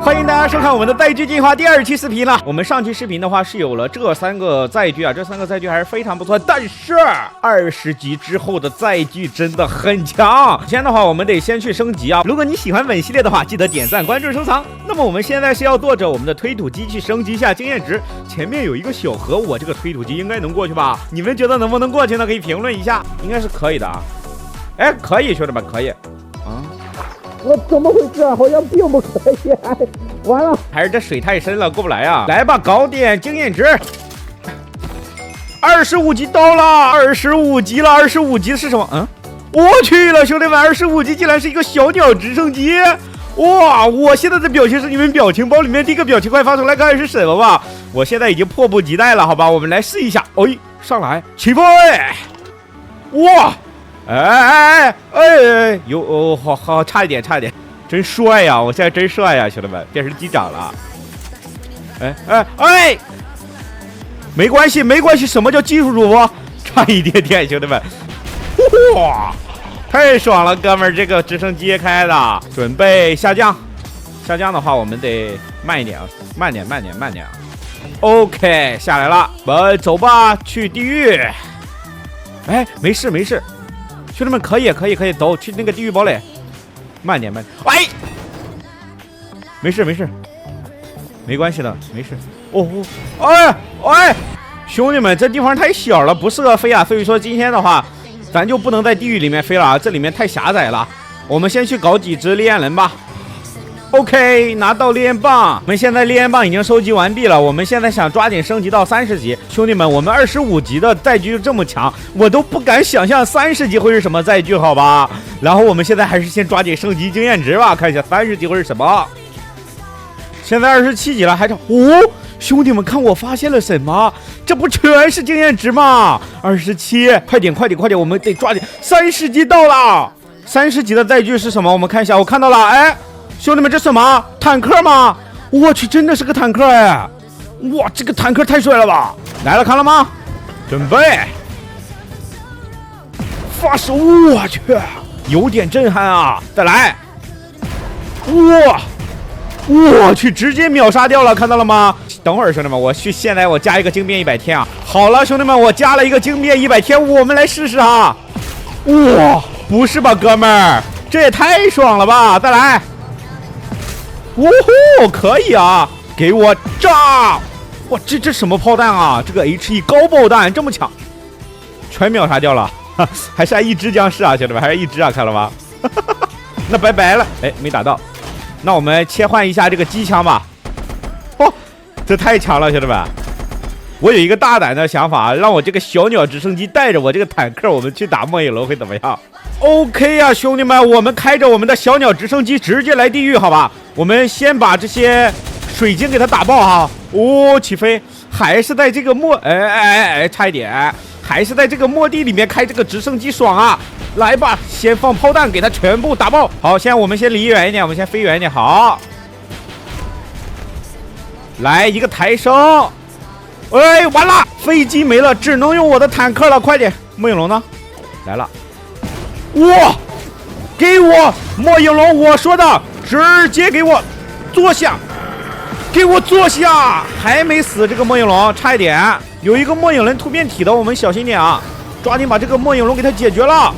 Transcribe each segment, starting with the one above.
欢迎大家收看我们的载具进化第2期视频了。我们上期视频的话是有了这3个载具啊，这3个载具还是非常不错。但是20级之后的载具真的很强。首先的话，我们得先去升级啊。如果你喜欢本系列的话，记得点赞、关注、收藏。那么我们现在是要坐着我们的推土机去升级一下经验值。前面有一个小河，我这个推土机应该能过去吧？你们觉得能不能过去呢？可以评论一下，应该是可以的啊。哎，可以，兄弟们，可以。我怎么回事啊？好像并不可以，完了，还是这水太深了，过不来啊！来吧，搞点经验值。25级到了，25级了，25级是什么？我去了，兄弟们，25级竟然是一个小鸟直升机！哇，我现在的表情是你们表情包里面第一个表情，快发出来看看是什么吧！我现在已经迫不及待了，好吧，我们来试一下。哎，上来，起飞！哇！哎，有好，差一点，真帅呀！我现在真帅呀，兄弟们，变成机长了。哎，没关系，什么叫技术主播？差一点，兄弟们，哇，太爽了，哥们儿，这个直升机开的，准备下降的话，我们得慢一点啊，慢点啊。OK， 下来了，我们走吧，去地狱。哎，没事。兄弟们，可以走去那个地狱堡垒，慢点。哎，没事，没关系的，没事。哎，兄弟们，这地方太小了，不适合飞啊。所以说今天的话，咱就不能在地狱里面飞了啊，这里面太狭窄了。我们先去搞几只烈焰人吧。OK， 拿到烈焰棒，我们现在烈焰棒已经收集完毕了。我们现在想抓紧升级到30级，兄弟们，我们25级的载具就这么强，我都不敢想象30级会是什么载具，好吧？然后我们现在还是先抓紧升级经验值吧，看一下30级会是什么。现在27级了，还差兄弟们，看我发现了什么？这不全是经验值吗？27，快点，我们得抓紧30级到了。30级的载具是什么？我们看一下，我看到了，哎。兄弟们，这什么坦克吗？我去，真的是个坦克哎！哇，这个坦克太帅了吧！来了，看了吗？准备发射！我去，有点震撼啊！再来！哇，我去，直接秒杀掉了，看到了吗？等会儿，兄弟们，我去，现在我加一个惊变100天啊！好了，兄弟们，我加了一个惊变100天，我们来试试啊！哇，不是吧，哥们儿，这也太爽了吧！再来！呜呼，可以啊！给我炸！哇，这什么炮弹啊？这个 H1 高爆弹这么强，全秒杀掉了，还是一只僵尸啊，兄弟们，还是一只啊，看了吗？那拜拜了，哎，没打到。那我们切换一下这个机枪吧。哦，这太强了，兄弟们！我有一个大胆的想法，让我这个小鸟直升机带着我这个坦克，我们去打末影楼会怎么样 ？OK 啊，兄弟们，我们开着我们的小鸟直升机直接来地狱，好吧？我们先把这些水晶给它打爆哈！起飞，还是在这个差一点，还是在这个末地里面开这个直升机爽啊！来吧，先放炮弹给它全部打爆。好，我们先离远一点，我们先飞远一点。好，来一个抬升。哎，完了，飞机没了，只能用我的坦克了，快点！末影龙呢？来了！哇，给我末影龙，我说的。直接给我坐下，还没死这个末影龙，差一点。有一个末影人突变体的，我们小心点啊，抓紧把这个末影龙给它解决了。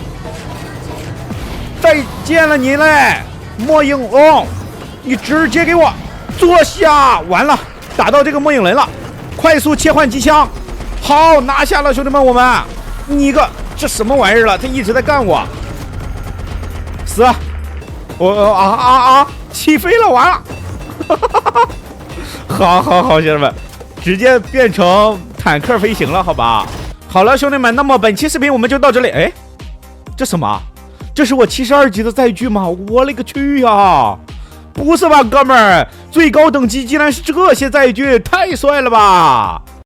再见了你嘞，末影龙，你直接给我坐下。完了，打到这个末影人了，快速切换机枪，好，拿下了，兄弟们，我们你个这什么玩意儿了？他一直在干我，死！起飞了，完了！好，兄弟们，直接变成坦克飞行了，好吧？好了，兄弟们，那么本期视频我们就到这里。哎，这什么？这是我72级的载具吗？我勒个去呀！不是吧，哥们儿，最高等级竟然是这些载具，太帅了吧！